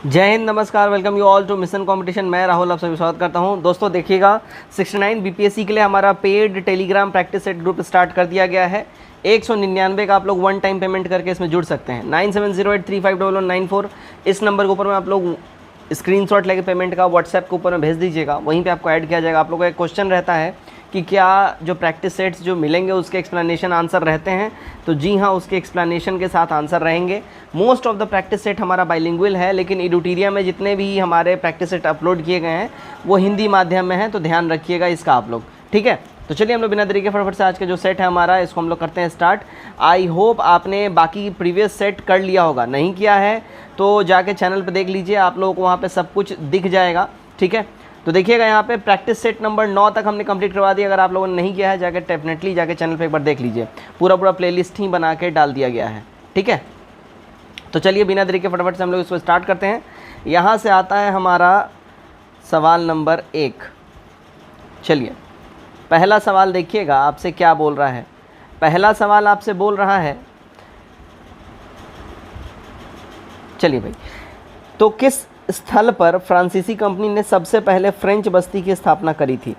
जय हिंद, नमस्कार, welcome you all to mission competition. मैं राहुल आप सभी स्वागत करता हूं। दोस्तों देखिएगा 69 बीपीएससी के लिए हमारा paid Telegram practice set group start कर दिया गया है। 199 का आप लोग वन टाइम पेमेंट करके इसमें जुड़ सकते हैं। 9708351194 इस नंबर के ऊपर में आप लोग स्क्रीनशॉट लेके पेमेंट का व्हाट्सएप के ऊपर में भेज दीजिएगा, वहीं पे आपको ऐड किया जाएगा। आप लोगों का एक क्वेश्चन रहता है कि क्या जो प्रैक्टिस सेट्स जो मिलेंगे उसके एक्सप्लेनेशन आंसर रहते हैं, तो जी हाँ, उसके एक्सप्लेनेशन के साथ आंसर रहेंगे। Most of the practice set हमारा बाइलिंगुअल है, लेकिन एडुटीरिया में जितने भी हमारे प्रैक्टिस सेट अपलोड किए गए हैं वो हिंदी माध्यम में हैं, तो ध्यान रखिएगा इसका आप लोग, ठीक है। तो चलिए हम लोग बिना देरी के फटाफट से आज का जो सेट है हमारा, इसको हम लोग करते हैं स्टार्ट। आई होप आपने बाकी प्रीवियस सेट कर लिया होगा, नहीं किया है तो जाके चैनल पर देख लीजिए, आप लोगों को वहाँ पर सब कुछ दिख जाएगा, ठीक है। तो देखिएगा यहाँ पे प्रैक्टिस सेट नंबर 9 तक हमने कंप्लीट करवा दिया। अगर आप लोगों ने नहीं किया है जाके डेफिनेटली जाके चैनल पे एक बार देख लीजिए, पूरा प्लेलिस्ट ही बना के डाल दिया गया है, ठीक है। तो चलिए बिना देरी के फटाफट से हम लोग इसको स्टार्ट करते हैं। यहाँ से आता है हमारा सवाल नंबर 1। चलिए पहला सवाल देखिएगा आपसे क्या बोल रहा है। पहला सवाल आपसे बोल रहा है, चलिए भाई, तो किस स्थल पर फ्रांसीसी कंपनी ने सबसे पहले फ्रेंच बस्ती की स्थापना करी थी?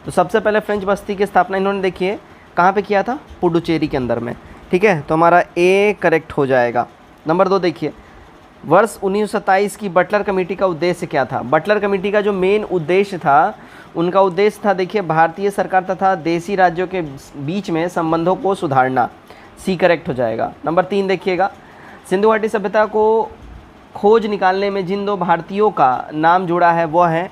तो सबसे पहले फ्रेंच बस्ती की स्थापना इन्होंने देखिए कहाँ पे किया था? पुडुचेरी के अंदर में, ठीक है। तो हमारा ए करेक्ट हो जाएगा। नंबर 2 देखिए, वर्ष 1927 की बटलर कमेटी का उद्देश्य क्या था? बटलर कमेटी का जो मेन उद्देश्य था, उनका उद्देश्य था देखिए भारतीय सरकार तथा देसी राज्यों के बीच में संबंधों को सुधारना। सी करेक्ट हो जाएगा। नंबर 3 देखिएगा, सिंधु घाटी सभ्यता को खोज निकालने में जिन 2 भारतीयों का नाम जुड़ा है वो हैं,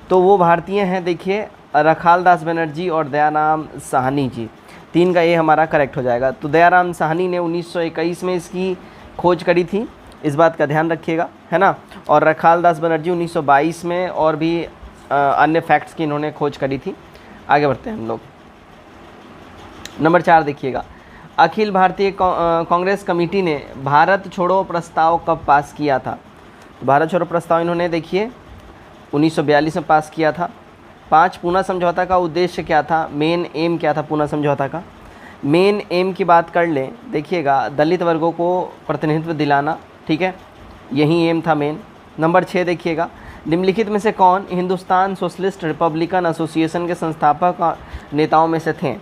तो वो भारतीय हैं देखिए रखालदास बनर्जी और दयाराम साहनी जी। 3 का ये हमारा करेक्ट हो जाएगा। तो दयाराम साहनी ने 1921 में इसकी खोज करी थी, इस बात का ध्यान रखिएगा, है ना। और रखालदास बनर्जी 1922 में, और भी अन्य फैक्ट्स की इन्होंने खोज करी थी। आगे बढ़ते हैं हम लोग। नंबर 4 देखिएगा, अखिल भारतीय कांग्रेस कमेटी ने भारत छोड़ो प्रस्ताव कब पास किया था? तो भारत छोड़ो प्रस्ताव इन्होंने देखिए 1942 में पास किया था। 5 पूना समझौता का उद्देश्य क्या था? मेन एम क्या था पूना समझौता का? मेन एम की बात कर लें, देखिएगा दलित वर्गों को प्रतिनिधित्व दिलाना, ठीक है, यही एम था मेन। नंबर 6 देखिएगा, निम्नलिखित में से कौन हिंदुस्तान सोशलिस्ट रिपब्लिकन एसोसिएशन के संस्थापक नेताओं में से थे?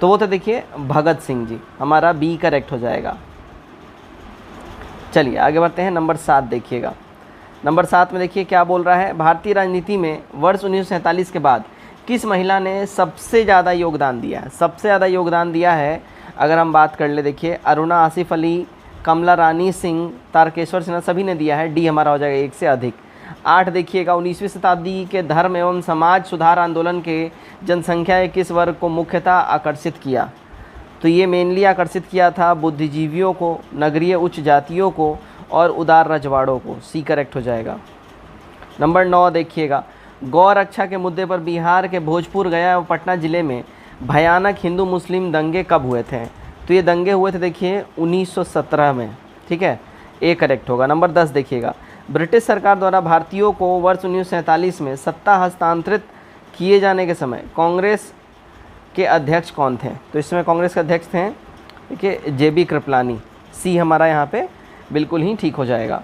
तो वो तो देखिए भगत सिंह जी, हमारा बी करेक्ट हो जाएगा। चलिए आगे बढ़ते हैं। नंबर 7 देखिएगा। नंबर 7 में देखिए क्या बोल रहा है, भारतीय राजनीति में वर्ष 1947 के बाद किस महिला ने सबसे ज़्यादा योगदान दिया है? सबसे ज़्यादा योगदान दिया है अगर हम बात कर ले, देखिए अरुणा आसिफ अली, कमला रानी सिंह, तारकेश्वर सिन्हा, सभी ने दिया है। डी हमारा हो जाएगा 1 से अधिक। 8 देखिएगा, 19वीं शताब्दी के धर्म एवं समाज सुधार आंदोलन के जनसंख्या के किस वर्ग को मुख्यतः आकर्षित किया? तो ये मेनली आकर्षित किया था बुद्धिजीवियों को, नगरीय उच्च जातियों को और उदार रजवाड़ों को। सी करेक्ट हो जाएगा। नंबर 9 देखिएगा, गौ रक्षा के मुद्दे पर बिहार के भोजपुर, गया और पटना जिले में भयानक हिंदू मुस्लिम दंगे कब हुए थे? तो ये दंगे हुए थे देखिए 1917 में, ठीक है, ए करेक्ट होगा। नंबर 10 देखिएगा, ब्रिटिश सरकार द्वारा भारतीयों को वर्ष 1947 में सत्ता हस्तांतरित किए जाने के समय कांग्रेस के अध्यक्ष कौन थे? तो इसमें कांग्रेस के अध्यक्ष थे देखिए जेबी कृपलानी। सी हमारा यहाँ पे बिल्कुल ही ठीक हो जाएगा।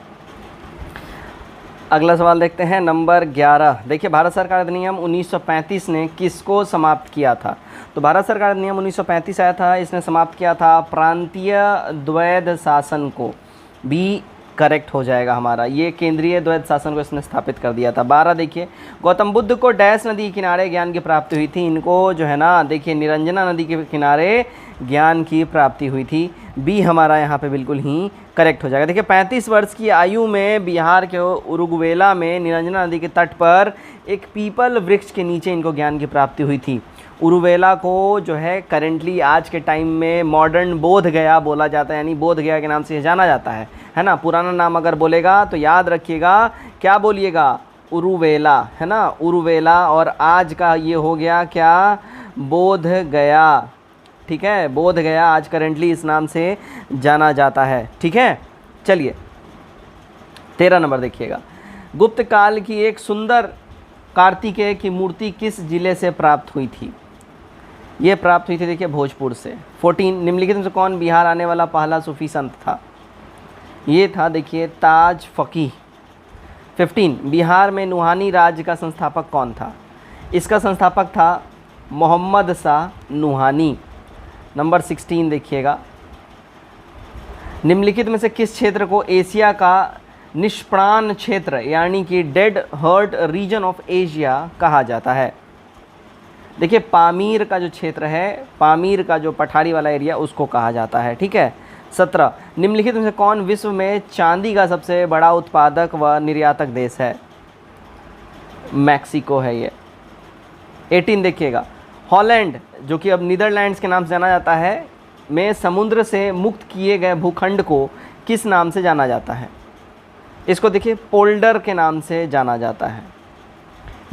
अगला सवाल देखते हैं। नंबर 11 देखिए, भारत सरकार अधिनियम 1935 ने किसको समाप्त किया था? तो भारत सरकार अधिनियम 1935 आया था, इसने समाप्त किया था प्रांतीय द्वैध शासन को। बी करेक्ट हो जाएगा हमारा, ये केंद्रीय द्वैध शासन को इसने स्थापित कर दिया था। 12 देखिए, गौतम बुद्ध को डैश नदी के किनारे ज्ञान की प्राप्ति हुई थी? इनको जो है ना देखिए निरंजना नदी के किनारे ज्ञान की प्राप्ति हुई थी। बी हमारा यहाँ पे बिल्कुल ही करेक्ट हो जाएगा। देखिए 35 वर्ष की आयु में बिहार के उरुग्वेला में निरंजना नदी के तट पर एक पीपल वृक्ष के नीचे इनको ज्ञान की प्राप्ति हुई थी। उरुवेला को जो है करेंटली आज के टाइम में मॉडर्न बोध गया बोला जाता है, यानी बोध गया के नाम से जाना जाता है ना। पुराना नाम अगर बोलेगा तो याद रखिएगा, क्या बोलिएगा? उरुवेला, है ना, उरुवेला। और आज का ये हो गया क्या? बोध गया, ठीक है, बोध गया आज करेंटली इस नाम से जाना जाता है, ठीक है। चलिए 13 नंबर देखिएगा, गुप्त काल की एक सुंदर कार्तिकेय की मूर्ति किस जिले से प्राप्त हुई थी? ये प्राप्त हुई थी देखिए भोजपुर से। 14 निम्नलिखित में से कौन बिहार आने वाला पहला सूफी संत था? ये था देखिए ताज फ़कीह। 15 बिहार में नुहानी राज्य का संस्थापक कौन था? इसका संस्थापक था मोहम्मद शाह नुहानी। नंबर 16 देखिएगा, निम्नलिखित में से किस क्षेत्र को एशिया का निष्प्राण क्षेत्र यानी कि dead heart region of Asia कहा जाता है? देखिए पामीर का जो क्षेत्र है, पामीर का जो पठारी वाला एरिया, उसको कहा जाता है। ठीक है। 17 निम्नलिखित में से कौन विश्व में चांदी का सबसे बड़ा उत्पादक व निर्यातक देश है? मैक्सिको है ये। 18 देखिएगा, हॉलैंड जो कि अब नीदरलैंड्स के नाम से जाना जाता है, में समुद्र से मुक्त किए गए भूखंड को किस नाम से जाना जाता है? इसको देखिए पोल्डर के नाम से जाना जाता है।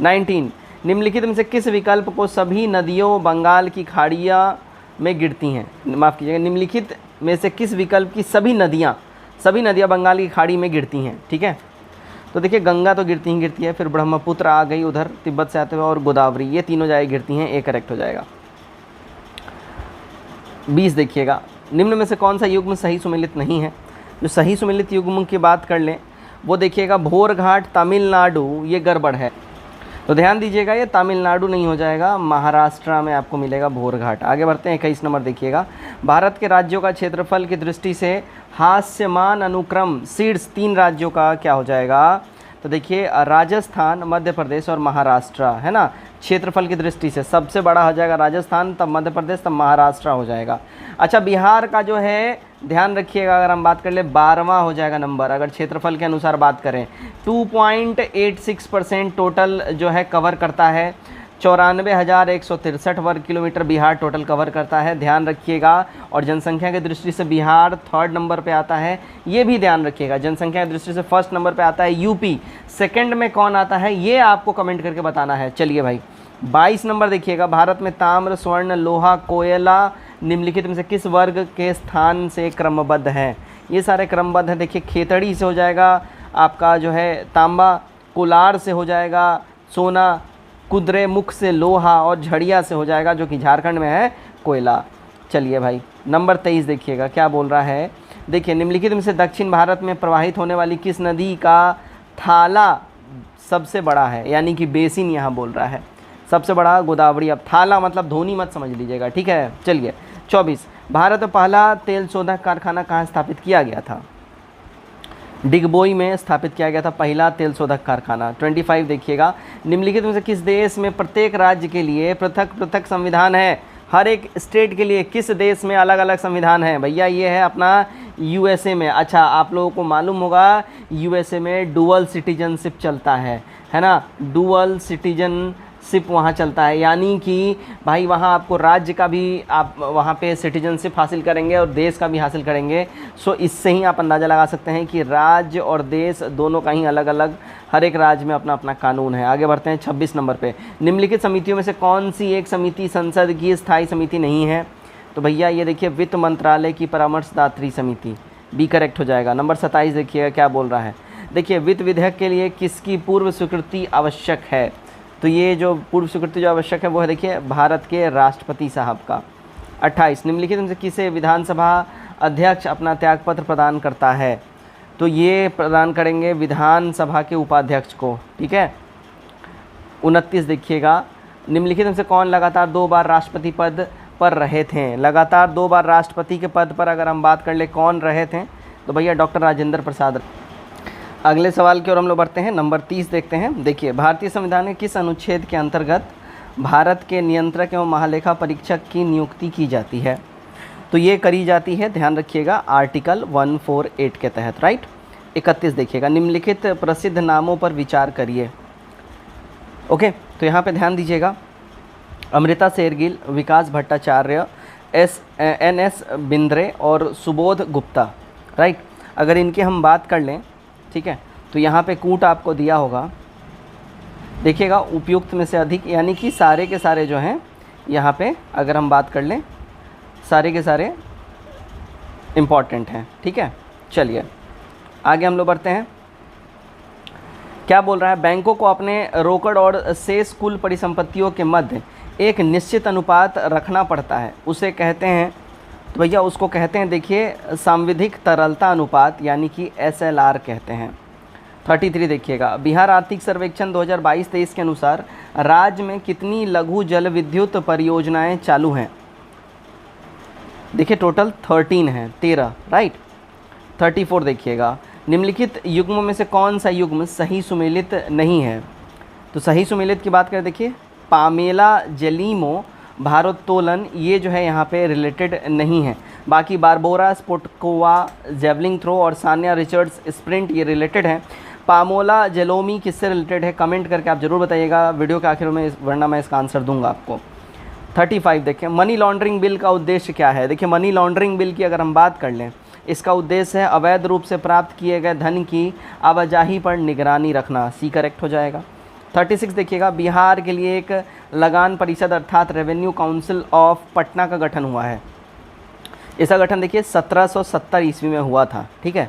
19 निम्नलिखित में से किस विकल्प को सभी नदियों बंगाल की खाड़िया में गिरती हैं? माफ़ कीजिएगा, निम्नलिखित में से किस विकल्प की सभी नदियाँ बंगाल की खाड़ी में गिरती हैं? ठीक है, तो देखिए गंगा तो गिरती ही गिरती है, फिर ब्रह्मपुत्र आ गई उधर तिब्बत से आते हुए, और गोदावरी, ये तीनों जाए गिरती हैं, ए करेक्ट हो जाएगा। 20 देखिएगा, निम्न में से कौन सा युग्म सही सुमेलित नहीं है? जो सही सुमेलित युग्म की बात कर लें वो देखिएगा भोरघाट तमिलनाडु, ये गड़बड़ है, तो ध्यान दीजिएगा ये तमिलनाडु नहीं हो जाएगा, महाराष्ट्र में आपको मिलेगा भोरघाट। आगे बढ़ते हैं, 21 नंबर देखिएगा, भारत के राज्यों का क्षेत्रफल की दृष्टि से हास्यमान अनुक्रम शीर्ष 3 राज्यों का क्या हो जाएगा? तो देखिए राजस्थान, मध्य प्रदेश और महाराष्ट्र, है ना। क्षेत्रफल की दृष्टि से सबसे बड़ा हो जाएगा राजस्थान, तब मध्य प्रदेश, तब महाराष्ट्र हो जाएगा। अच्छा बिहार का जो है ध्यान रखिएगा, अगर हम बात कर ले 12वां हो जाएगा नंबर, अगर क्षेत्रफल के अनुसार बात करें। 2.86% टोटल जो है कवर करता है, 94,163 वर्ग किलोमीटर बिहार टोटल कवर करता है, ध्यान रखिएगा। और जनसंख्या की दृष्टि से बिहार 3rd नंबर पे आता है, ये भी ध्यान रखिएगा। जनसंख्या की दृष्टि से 1st नंबर पे आता है यूपी, 2nd में कौन आता है ये आपको कमेंट करके बताना है। चलिए भाई 22 नंबर देखिएगा, भारत में ताम्र, स्वर्ण, लोहा, कोयला निम्नलिखित में से किस वर्ग के स्थान से क्रमबद्ध हैं? ये सारे क्रमबद्ध हैं। देखिए खेतड़ी से हो जाएगा आपका जो है तांबा, कोलार से हो जाएगा सोना, कुद्रे मुख से लोहा, और झड़िया से हो जाएगा जो कि झारखंड में है कोयला। चलिए भाई नंबर 23 देखिएगा क्या बोल रहा है। देखिए निम्नलिखित में से दक्षिण भारत में प्रवाहित होने वाली किस नदी का थाला सबसे बड़ा है, यानी कि बेसिन यहाँ बोल रहा है, सबसे बड़ा गोदावरी। अब थाला मतलब धोनी मत समझ लीजिएगा, ठीक है। चलिए 24 भारत में पहला तेल शोधक कारखाना कहाँ स्थापित किया गया था? डिगबोई में स्थापित किया गया था पहला तेल शोधक कारखाना। 25 देखिएगा, निम्नलिखित में से किस देश में प्रत्येक राज्य के लिए पृथक पृथक संविधान है? हर एक स्टेट के लिए किस देश में अलग अलग संविधान है? भैया ये है अपना यूएसए में। अच्छा आप लोगों को मालूम होगा यूएसए में डुअल सिटीजनशिप चलता है ना, डुअल सिटीजनशिप वहाँ चलता है, यानी कि भाई वहाँ आपको राज्य का भी आप वहाँ पे सिटीजनशिप हासिल करेंगे और देश का भी हासिल करेंगे। सो इससे ही आप अंदाज़ा लगा सकते हैं कि राज्य और देश दोनों का ही अलग अलग, हर एक राज्य में अपना अपना कानून है। आगे बढ़ते हैं 26 नंबर पे, निम्नलिखित समितियों में से कौन सी एक समिति संसद की स्थायी समिति नहीं है? तो भैया ये देखिए वित्त मंत्रालय की परामर्शदात्री समिति, बी करेक्ट हो जाएगा। नंबर 27 देखिएगा क्या बोल रहा है। देखिए वित्त विधेयक के लिए किसकी पूर्व स्वीकृति आवश्यक है? तो ये जो पूर्व स्वीकृति जो आवश्यक है वो है देखिए भारत के राष्ट्रपति साहब का। 28 निम्नलिखित में से किसे विधानसभा अध्यक्ष अपना त्यागपत्र प्रदान करता है? तो ये प्रदान करेंगे विधानसभा के उपाध्यक्ष को, ठीक है। 29 देखिएगा, निम्नलिखित में से कौन लगातार 2 बार राष्ट्रपति पद पर रहे थे? लगातार 2 बार राष्ट्रपति के पद पर अगर हम बात कर ले कौन रहे थे, तो भैया डॉक्टर राजेंद्र प्रसाद। अगले सवाल की ओर हम लोग बढ़ते हैं, नंबर 30 देखते हैं। देखिए भारतीय संविधान के किस अनुच्छेद के अंतर्गत भारत के नियंत्रक एवं महालेखा परीक्षक की नियुक्ति की जाती है? तो ये करी जाती है, ध्यान रखिएगा, आर्टिकल 148 के तहत, राइट। 31 देखिएगा, निम्नलिखित प्रसिद्ध नामों पर विचार करिए। ओके, तो यहाँ पे ध्यान दीजिएगा, अमृता शेरगिल, विकास भट्टाचार्य, NS बिंद्रे और सुबोध गुप्ता, राइट। अगर इनकी हम बात कर लें, ठीक है, तो यहाँ पे कूट आपको दिया होगा, देखिएगा उपयुक्त में से अधिक, यानी कि सारे के सारे जो हैं यहाँ पे अगर हम बात कर लें सारे के सारे इम्पॉर्टेंट हैं, ठीक है। चलिए आगे हम लोग बढ़ते हैं। क्या बोल रहा है, बैंकों को अपने रोकड़ और शेष कुल परिसंपत्तियों के मध्य एक निश्चित अनुपात रखना पड़ता है, उसे कहते हैं तो भैया उसको कहते हैं देखिए सांविधिक तरलता अनुपात, यानी कि SLR कहते हैं। 33 देखिएगा, बिहार आर्थिक सर्वेक्षण 2022-23 के अनुसार राज्य में कितनी लघु जल विद्युत परियोजनाएं चालू हैं? देखिए टोटल 13 हैं, 13, राइट। 34 देखिएगा, निम्नलिखित युग्मों में से कौन सा युग्म सही सुमेलित नहीं है? तो सही सुमेलित की बात करें, देखिए पामेला जेलिमो भारोत्तोलन, ये जो है यहाँ पे रिलेटेड नहीं है। बाकी बारबोरा स्पोटकोवा जेवलिंग थ्रो और सानिया रिचर्ड्स स्प्रिंट ये रिलेटेड हैं। पामोला जेलोमी किससे रिलेटेड है? कमेंट करके आप ज़रूर बताइएगा वीडियो के आखिर में, वरना मैं इसका आंसर दूंगा आपको। 35 देखिए, मनी लॉन्ड्रिंग बिल का उद्देश्य क्या है? देखिए मनी लॉन्ड्रिंग बिल की अगर हम बात कर लें, इसका उद्देश्य है अवैध रूप से प्राप्त किए गए धन की आवाजाही पर निगरानी रखना। सी करेक्ट हो जाएगा। 36 देखिएगा, बिहार के लिए एक लगान परिषद अर्थात रेवेन्यू काउंसिल ऑफ पटना का गठन हुआ है। इसका गठन देखिए 1770 ईस्वी में हुआ था, ठीक है।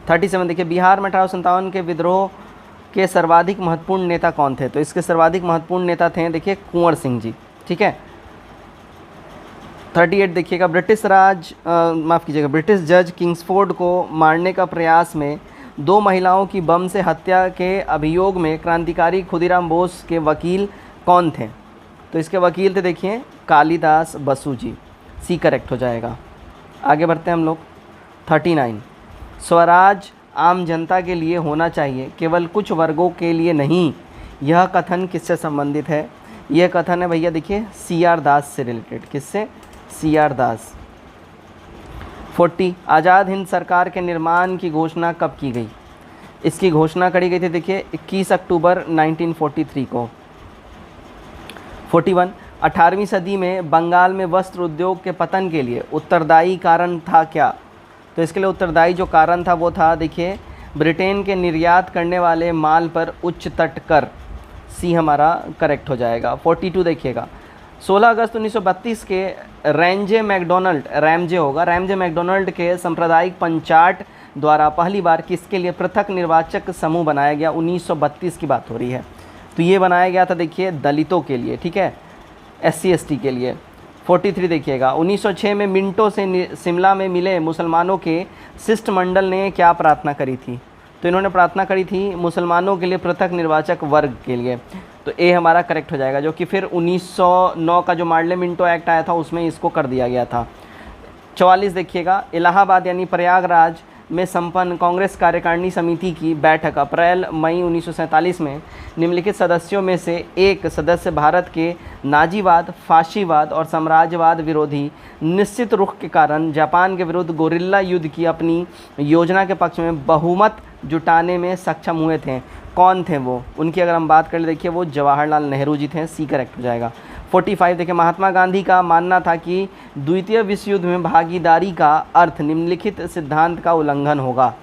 37 देखिए, बिहार में 1857 के विद्रोह के सर्वाधिक महत्वपूर्ण नेता कौन थे? तो इसके सर्वाधिक महत्वपूर्ण नेता थे देखिए कुंवर सिंह जी, ठीक है। 38 देखिएगा, ब्रिटिश जज किंग्सफोर्ड को मारने का प्रयास में 2 महिलाओं की बम से हत्या के अभियोग में क्रांतिकारी खुदीराम बोस के वकील कौन थे? तो इसके वकील थे देखिए कालिदास बसु जी। सी करेक्ट हो जाएगा। आगे बढ़ते हैं हम लोग। 39, स्वराज आम जनता के लिए होना चाहिए, केवल कुछ वर्गों के लिए नहीं। यह कथन किससे संबंधित है? यह कथन है भैया देखिए CR दास से रिलेटेड। किससे? CR दास। 40, आज़ाद हिंद सरकार के निर्माण की घोषणा कब की गई? इसकी घोषणा करी गई थी देखिए 21 अक्टूबर 1943 को। 41, 18वीं सदी में बंगाल में वस्त्र उद्योग के पतन के लिए उत्तरदायी कारण था क्या? तो इसके लिए उत्तरदायी जो कारण था वो था देखिए ब्रिटेन के निर्यात करने वाले माल पर उच्च तट कर। सी हमारा करेक्ट हो जाएगा। 42 देखिएगा, 16 अगस्त 1932 के रैमजे मैकडोनल्ड के सांप्रदायिक पंचाट द्वारा पहली बार किसके लिए पृथक निर्वाचक समूह बनाया गया? 1932 की बात हो रही है। तो ये बनाया गया था देखिए दलितों के लिए, ठीक है, SC ST के लिए। 43 देखिएगा, 1906 में मिंटो से शिमला में मिले मुसलमानों के शिष्टमंडल ने क्या प्रार्थना करी थी? तो इन्होंने प्रार्थना करी थी मुसलमानों के लिए पृथक निर्वाचक वर्ग के लिए। तो ए हमारा करेक्ट हो जाएगा, जो कि फिर 1909 का जो मार्ले मिंटो एक्ट आया था उसमें इसको कर दिया गया था। 44 देखिएगा, इलाहाबाद यानी प्रयागराज में संपन्न कांग्रेस कार्यकारिणी समिति की बैठक अप्रैल मई 1947 में निम्नलिखित सदस्यों में से एक सदस्य भारत के नाजीवाद, फाशीवाद और साम्राज्यवाद विरोधी निश्चित रुख के कारण जापान के विरुद्ध गोरिल्ला युद्ध की अपनी योजना के पक्ष में बहुमत जुटाने में सक्षम हुए थे। कौन थे वो? उनकी अगर हम बात कर ले देखिए वो जवाहरलाल नेहरू जी थे। सी करेक्ट हो जाएगा। 45 देखिए, महात्मा गांधी का मानना था कि द्वितीय विश्व युद्ध में भागीदारी का अर्थ निम्नलिखित सिद्धांत का उल्लंघन होगा।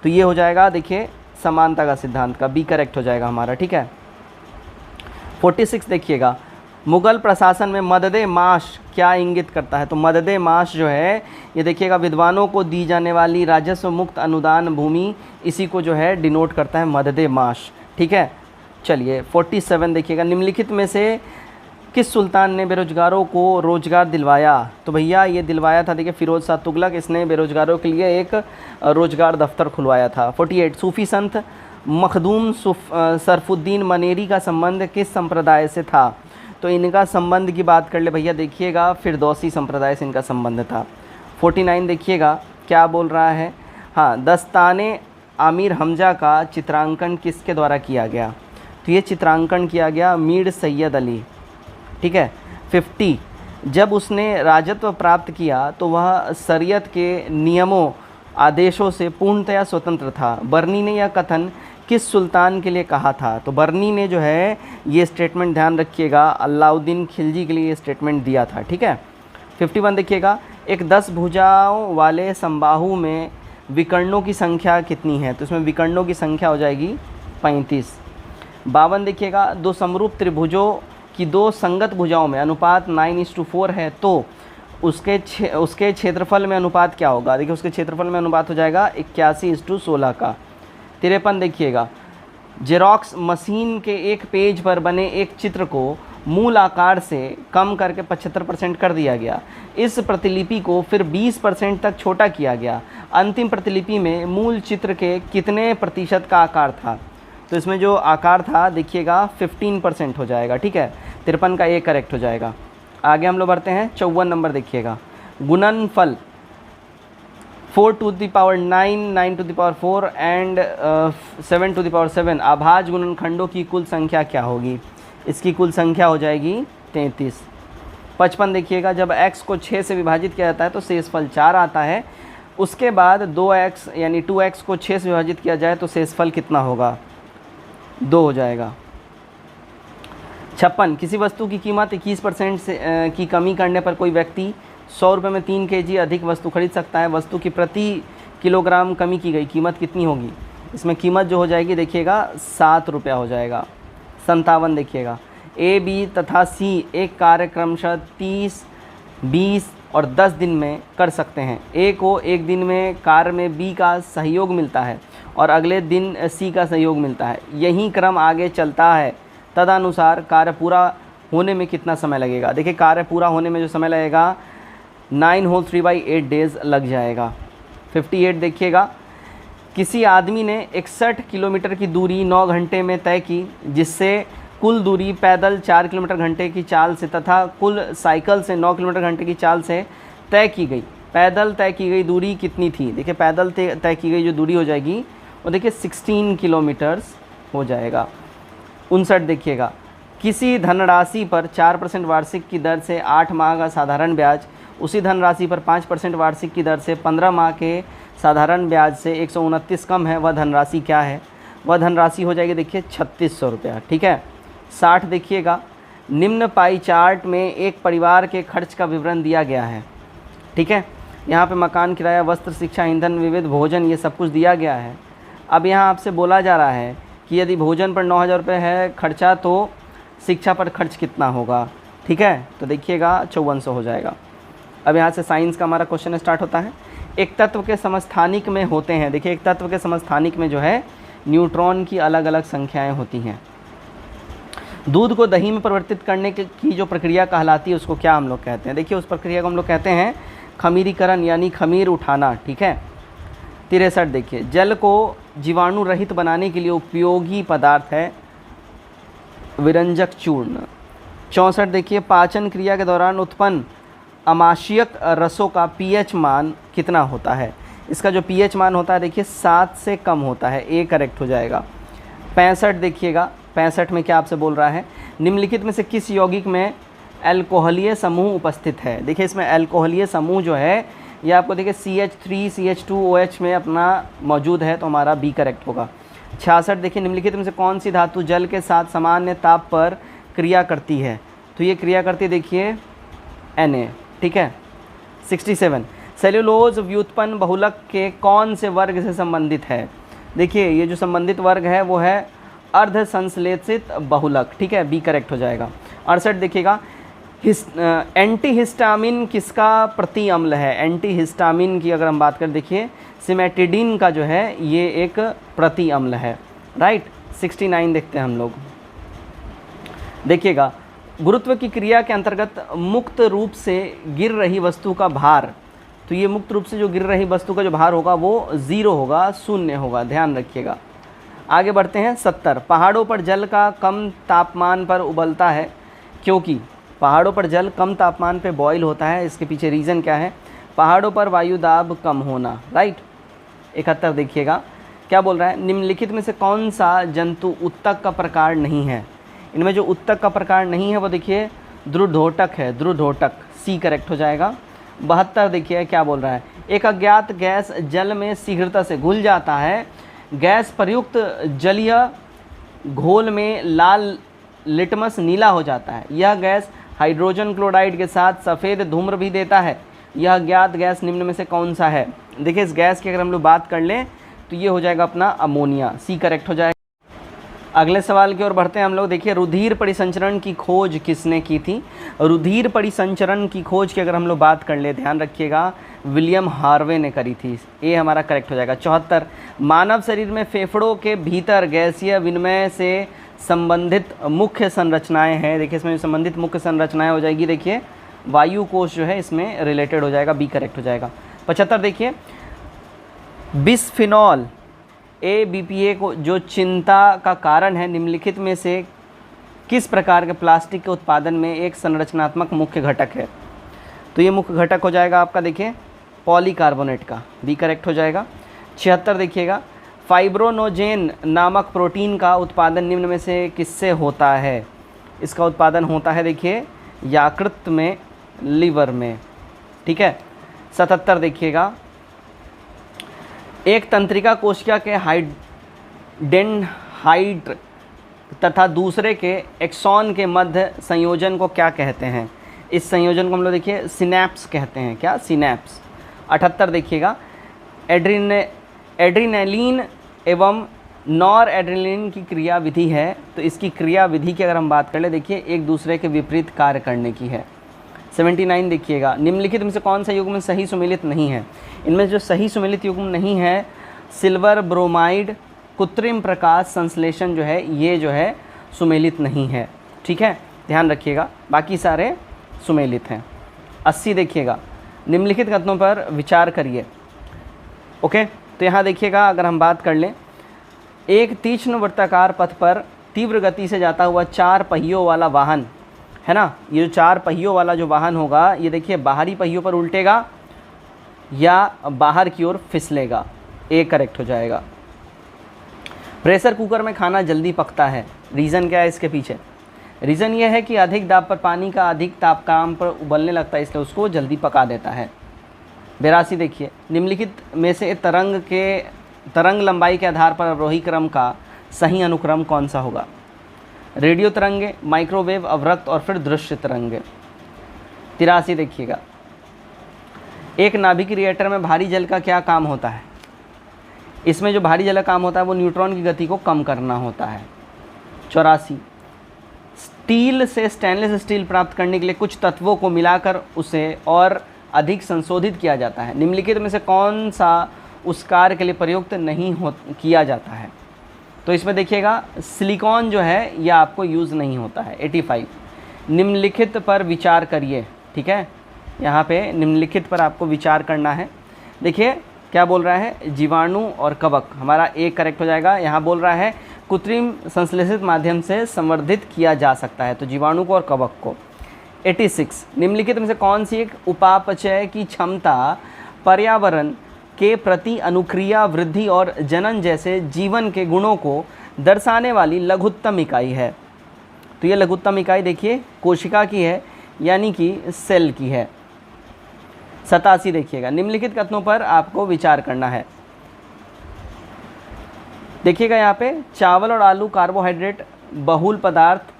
तो ये हो जाएगा देखिए समानता का सिद्धांत का। बी करेक्ट हो जाएगा हमारा, ठीक है। 46 देखिएगा, मुगल प्रशासन में मददे माश क्या इंगित करता है? तो मददे माश जो है ये देखिएगा विद्वानों को दी जाने वाली राजस्व मुक्त अनुदान भूमि, इसी को जो है डिनोट करता है मददे माश, ठीक है। चलिए 47 देखिएगा, निम्नलिखित में से किस सुल्तान ने बेरोजगारों को रोजगार दिलवाया? तो भैया ये दिलवाया था देखिए फ़िरोज़ शाह तुगलक। इसने बेरोजगारों के लिए एक रोजगार दफ्तर खुलवाया था। 48 सूफ़ी संत मखदूम सरफुद्दीन मनेरी का संबंध किस संप्रदाय से था? तो इनका संबंध की बात कर ले भैया देखिएगा फिरदौसी संप्रदाय से इनका संबंध था। 49 देखिएगा क्या बोल रहा है, हाँ, दस्ताने आमिर हमजा का चित्रांकन किसके द्वारा किया गया? तो ये चित्रांकन किया गया मीर सैयद अली, ठीक है। 50 जब उसने राजत्व प्राप्त किया तो वह शरीयत के नियमों आदेशों से पूर्णतया स्वतंत्र था। बर्नी ने यह कथन किस सुल्तान के लिए कहा था? तो बर्नी ने जो है ये स्टेटमेंट ध्यान रखिएगा अलाउद्दीन खिलजी के लिए ये स्टेटमेंट दिया था, ठीक है। 51 देखिएगा, एक 10 भुजाओं वाले समबाहु में विकर्णों की संख्या कितनी है? तो इसमें विकर्णों की संख्या हो जाएगी 35। 52 देखिएगा, 2 समरूप त्रिभुजों की 2 संगत भुजाओं में अनुपात 9:4 है तो उसके क्षेत्रफल में अनुपात क्या होगा? देखिए उसके क्षेत्रफल में अनुपात हो जाएगा 81:16 का। 53 देखिएगा, जेरोक्स मशीन के एक पेज पर बने एक चित्र को मूल आकार से कम करके 75% कर दिया गया। इस प्रतिलिपि को फिर 20% तक छोटा किया गया। अंतिम प्रतिलिपि में मूल चित्र के कितने प्रतिशत का आकार था? तो इसमें जो आकार था देखिएगा 15% हो जाएगा, ठीक है। 53 का ए करेक्ट हो जाएगा। आगे हम लोग बढ़ते हैं, 54 नंबर देखिएगा। गुणनफल 4 to the power 9, 9 to the power 4 and 7 to the power 7 अभाज्य गुणनखंडों की कुल संख्या क्या होगी? इसकी कुल संख्या हो जाएगी 33। 55 देखिएगा, जब x को 6 से विभाजित किया जाता है तो शेषफल 4 आता है। उसके बाद 2x यानी 2x को 6 से विभाजित किया जाए तो शेषफल कितना होगा? 2 हो जाएगा। 56 किसी वस्तु की कीमत 21% से की कमी करने पर कोई व्यक्ति 100 रुपये में 3 kg अधिक वस्तु खरीद सकता है। वस्तु की प्रति किलोग्राम कमी की गई कीमत कितनी होगी? इसमें कीमत जो हो जाएगी देखिएगा 7 रुपया हो जाएगा। 57 देखिएगा, ए बी तथा सी एक कार्य क्रमशः 30, 20 और 10 दिन में कर सकते हैं। ए को एक दिन में कार्य में बी का सहयोग मिलता है और अगले दिन सी का सहयोग मिलता है। यही क्रम आगे चलता है, तदनुसार कार्य पूरा होने में कितना समय लगेगा? देखिए कार्य पूरा होने में जो समय लगेगा 9 होल 3/8 डेज़ लग जाएगा। 58 देखिएगा, किसी आदमी ने 61 किलोमीटर की दूरी 9 घंटे में तय की, जिससे कुल दूरी पैदल 4 किलोमीटर घंटे की चाल से तथा कुल साइकिल से 9 किलोमीटर घंटे की चाल से तय की गई। पैदल तय की गई दूरी कितनी थी? देखिए पैदल तय की गई जो दूरी हो जाएगी वो देखिए 16 किलोमीटर्स हो जाएगा। 59 देखिएगा, किसी धनराशि पर 4% वार्षिक की दर से 8 माह का साधारण ब्याज, उसी धनराशि पर 5% वार्षिक की दर से 15 माह के साधारण ब्याज से 129 कम है, वह धनराशि क्या है? वह धनराशि हो जाएगी देखिए 3600 रुपया, ठीक है। 60 देखिएगा, निम्न पाई चार्ट में एक परिवार के खर्च का विवरण दिया गया है, ठीक है। यहाँ पे मकान किराया, वस्त्र, शिक्षा, ईंधन, विविध भोजन, ये सब कुछ दिया गया है। अब यहाँ आपसे बोला जा रहा है कि यदि भोजन पर 9000 रुपये है खर्चा तो शिक्षा पर खर्च कितना होगा, ठीक है। तो देखिएगा 5400 हो जाएगा। अब यहाँ से साइंस का हमारा क्वेश्चन स्टार्ट होता है। एक तत्व के समस्थानिक में होते हैं, देखिए एक तत्व के समस्थानिक में जो है न्यूट्रॉन की अलग अलग संख्याएं होती हैं। दूध को दही में परिवर्तित करने की जो प्रक्रिया कहलाती है उसको क्या हम लोग कहते हैं? देखिए उस प्रक्रिया को हम लोग कहते हैं खमीरीकरण यानी खमीर उठाना, ठीक है। 63 देखिए, जल को जीवाणु रहित बनाने के लिए उपयोगी पदार्थ है विरंजक चूर्ण। 64 देखिए, पाचन क्रिया के दौरान उत्पन्न अमाशयक रसों का पीएच मान कितना होता है? इसका जो पीएच मान होता है देखिए 7 से कम होता है, ए करेक्ट हो जाएगा। 65 देखिएगा, 65 में क्या आपसे बोल रहा है? निम्नलिखित में से किस यौगिक में एल्कोहलीय समूह उपस्थित है? देखिए इसमें एल्कोहलीय समूह जो है ये आपको देखिए CH3 CH2OH में अपना मौजूद है, तो हमारा बी करेक्ट होगा। 66 देखिए, निम्नलिखित में से कौन सी धातु जल के साथ सामान्य ताप पर क्रिया करती है? तो ये क्रिया करती है देखिए Na, ठीक है। 67 सेल्यूलोज व्युत्पन्न बहुलक के कौन से वर्ग से संबंधित है? देखिए ये जो संबंधित वर्ग है वो है अर्ध संश्लेषित बहुलक, ठीक है, बी करेक्ट हो जाएगा। 68 देखिएगा, एंटीहिस्टामिन किसका प्रति अम्ल है? एंटीहिस्टामिन की अगर हम बात करें देखिए सिमेटिडिन का जो है ये एक प्रति अम्ल है, राइट। 69 देखते हैं हम लोग, देखिएगा गुरुत्व की क्रिया के अंतर्गत मुक्त रूप से गिर रही वस्तु का भार, तो ये मुक्त रूप से जो गिर रही वस्तु का जो भार होगा वो 0 होगा, 0 होगा, ध्यान रखिएगा। आगे बढ़ते हैं। 70 पहाड़ों पर जल का कम तापमान पर उबलता है क्योंकि पहाड़ों पर जल कम तापमान पे बॉयल होता है, इसके पीछे रीज़न क्या है? पहाड़ों पर वायु दाब कम होना, राइट। 71 देखिएगा, क्या बोल रहा है? निम्नलिखित में से कौन सा जंतु उत्तक का प्रकार नहीं है? इनमें जो उत्तक का प्रकार नहीं है वो देखिए द्रुढोटक है, द्रुढोटक, सी करेक्ट हो जाएगा। 72 देखिए क्या बोल रहा है? एक अज्ञात गैस जल में शीघ्रता से घुल जाता है, गैस प्रयुक्त जलीय घोल में लाल लिटमस नीला हो जाता है, यह गैस हाइड्रोजन क्लोराइड के साथ सफ़ेद धूम्र भी देता है, यह अज्ञात गैस निम्न में से कौन सा है? देखिए इस गैस की अगर हम लोग बात कर लें तो ये हो जाएगा अपना अमोनिया, सी करेक्ट हो जाएगा। अगले सवाल की ओर बढ़ते हैं हम लोग। देखिए रुधिर परिसंचरण की खोज किसने की थी? रुधिर परिसंचरण की खोज की अगर हम लोग बात कर ले, ध्यान रखिएगा, विलियम हार्वे ने करी थी, ये हमारा करेक्ट हो जाएगा। 74 मानव शरीर में फेफड़ों के भीतर गैसीय विनिमय से संबंधित मुख्य संरचनाएं हैं, देखिए इसमें संबंधित मुख्य संरचनाएं हो जाएगी, देखिए वायु कोश जो है इसमें रिलेटेड हो जाएगा, बी करेक्ट हो जाएगा। 75 देखिए बिस्फिनॉल ए बीपीए को जो चिंता का कारण है, निम्नलिखित में से किस प्रकार के प्लास्टिक के उत्पादन में एक संरचनात्मक मुख्य घटक है? तो ये मुख्य घटक हो जाएगा आपका देखिए पॉलीकार्बोनेट का, बी करेक्ट हो जाएगा। 76 देखिएगा फाइब्रोनोजेन नामक प्रोटीन का उत्पादन निम्न में से किससे होता है? इसका उत्पादन होता है देखिए यकृत में, लिवर में, ठीक है। 77 देखिएगा एक तंत्रिका कोशिका के हाइडेनहाइड तथा दूसरे के एक्सॉन के मध्य संयोजन को क्या कहते हैं? इस संयोजन को हम लोग देखिए सिनैप्स कहते हैं, क्या? सिनैप्स। 78 देखिएगा एड्रीनलिन एवं नॉर एड्रेनलिन की क्रिया विधि है, तो इसकी क्रिया विधि की अगर हम बात कर ले देखिए एक दूसरे के विपरीत कार्य करने की है। 79 देखिएगा निम्नलिखित में से कौन सा युग्म सही सुमेलित नहीं है? इनमें जो सही सुमेलित युग्म नहीं है सिल्वर ब्रोमाइड कृत्रिम प्रकाश संश्लेषण जो है ये जो है सुमेलित नहीं है, ठीक है, ध्यान रखिएगा, बाकी सारे सुमेलित हैं। 80 देखिएगा निम्नलिखित कथनों पर विचार करिए। ओके, तो यहाँ देखिएगा अगर हम बात कर लें एक तीक्ष्ण वृत्ताकार पथ पर तीव्र गति से जाता हुआ 4 पहियों वाला वाहन है ना, ये जो 4 पहियों वाला जो वाहन होगा ये देखिए बाहरी पहियों पर उल्टेगा या बाहर की ओर फिसलेगा, ए करेक्ट हो जाएगा। प्रेशर कुकर में खाना जल्दी पकता है, रीज़न क्या है इसके पीछे? रीज़न ये है कि अधिक दाब पर पानी का अधिक तापमान पर उबलने लगता है, इसलिए उसको जल्दी पका देता है। 82 देखिए निम्नलिखित में से तरंग लंबाई के आधार पर अवरोही क्रम का सही अनुक्रम कौन सा होगा? रेडियो तरंगे, माइक्रोवेव, अवरक्त और फिर दृश्य तरंगे। 83 देखिएगा एक नाभिकीय रिएक्टर में भारी जल का क्या काम होता है? इसमें जो भारी जल का काम होता है वो न्यूट्रॉन की गति को कम करना होता है। 84 स्टील से स्टेनलेस स्टील प्राप्त करने के लिए कुछ तत्वों को मिलाकर उसे और अधिक संशोधित किया जाता है, निम्नलिखित में से कौन सा उस कार्य के लिए प्रयुक्त नहीं किया जाता है? तो इसमें देखिएगा सिलिकॉन जो है यह आपको यूज़ नहीं होता है। 85 निम्नलिखित पर विचार करिए, ठीक है, यहाँ पे निम्नलिखित पर आपको विचार करना है। देखिए क्या बोल रहा है, जीवाणु और कवक, हमारा एक करेक्ट हो जाएगा। यहाँ बोल रहा है कृत्रिम संश्लेषित माध्यम से संवर्धित किया जा सकता है, तो जीवाणु को और कवक को। 86 निम्नलिखित में से कौन सी एक उपापचय की क्षमता पर्यावरण के प्रति अनुक्रिया, वृद्धि और जनन जैसे जीवन के गुणों को दर्शाने वाली लघुत्तम इकाई है? तो ये लघुत्तम इकाई देखिए कोशिका की है, यानी कि सेल की है। 87 देखिएगा निम्नलिखित कथनों पर आपको विचार करना है। देखिएगा यहाँ पे चावल और आलू कार्बोहाइड्रेट बहुल पदार्थ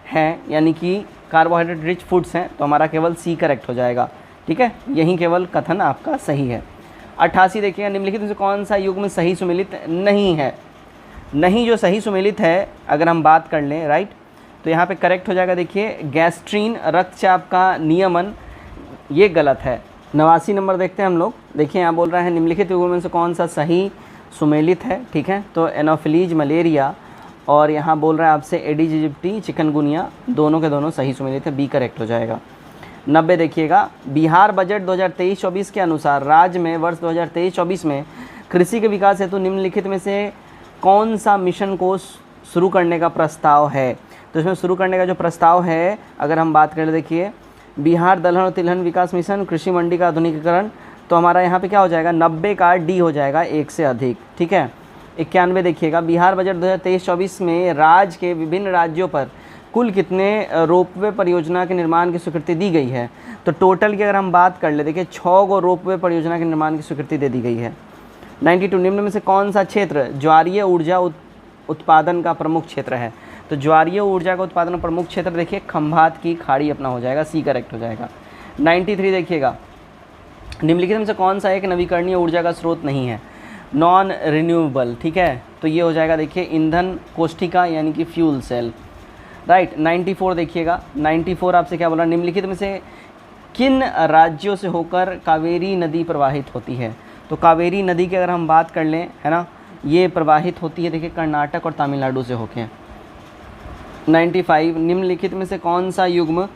हैं, यानी कि कार्बोहाइड्रेट रिच फूड्स हैं, तो हमारा केवल सी करेक्ट हो जाएगा, ठीक है, यही केवल कथन आपका सही है। 88 देखिएगा निम्नलिखित में से कौन सा युग्म सही सुमेलित नहीं है? नहीं जो सही सुमेलित है अगर हम बात कर लें, राइट, तो यहाँ पे करेक्ट हो जाएगा देखिए गैस्ट्रीन, रक्तचाप का नियमन, ये गलत है। 89 नंबर देखते हैं हम लोग। देखिए यहाँ बोल रहा है निम्नलिखित युग्म में से कौन सा सही सुमेलित है, ठीक है, तो एनोफिलीज, मलेरिया और यहाँ बोल रहा है आपसे एडिस इजिप्टी, चिकनगुनिया, दोनों के दोनों सही सुमेलित है, बी करेक्ट हो जाएगा। 90 देखिएगा बिहार बजट 2023-24 के अनुसार राज्य में वर्ष 2023-24 में कृषि के विकास हेतु निम्नलिखित में से कौन सा मिशन को शुरू करने का प्रस्ताव है? तो इसमें शुरू करने का जो प्रस्ताव है अगर हम बात करें, देखिए बिहार दलहन और तिलहन विकास मिशन, कृषि मंडी का आधुनिकीकरण, तो हमारा यहाँ पे क्या हो जाएगा 90 का डी हो जाएगा, एक से अधिक, ठीक है। 91 देखिएगा बिहार बजट 2023-24 में राज्य के विभिन्न राज्यों पर कुल कितने रोपवे परियोजना के निर्माण की स्वीकृति दी गई है? तो टोटल की अगर हम बात कर ले देखिए 6 गो रोपवे परियोजना के निर्माण की स्वीकृति दे दी गई है। 92 निम्न में से कौन सा क्षेत्र ज्वारीय ऊर्जा उत्पादन का प्रमुख क्षेत्र है? तो ज्वारीय ऊर्जा का उत्पादन प्रमुख क्षेत्र देखिए खंभात की खाड़ी अपना हो जाएगा, सी करेक्ट हो जाएगा। 93 देखिएगा निम्नलिखित में से कौन सा एक नवीकरणीय ऊर्जा का स्रोत नहीं है? नॉन रिन्यूएबल, ठीक है, तो ये हो जाएगा देखिए ईंधन कोष्ठिका यानी कि फ्यूल सेल, राइट। 94 देखिएगा 94 आपसे क्या बोला, निम्नलिखित में से किन राज्यों से होकर कावेरी नदी प्रवाहित होती है? तो कावेरी नदी की अगर हम बात कर लें, है ना, ये प्रवाहित होती है देखिए कर्नाटक और तमिलनाडु से होके, 95 निम्नलिखित में से कौन सा युग्म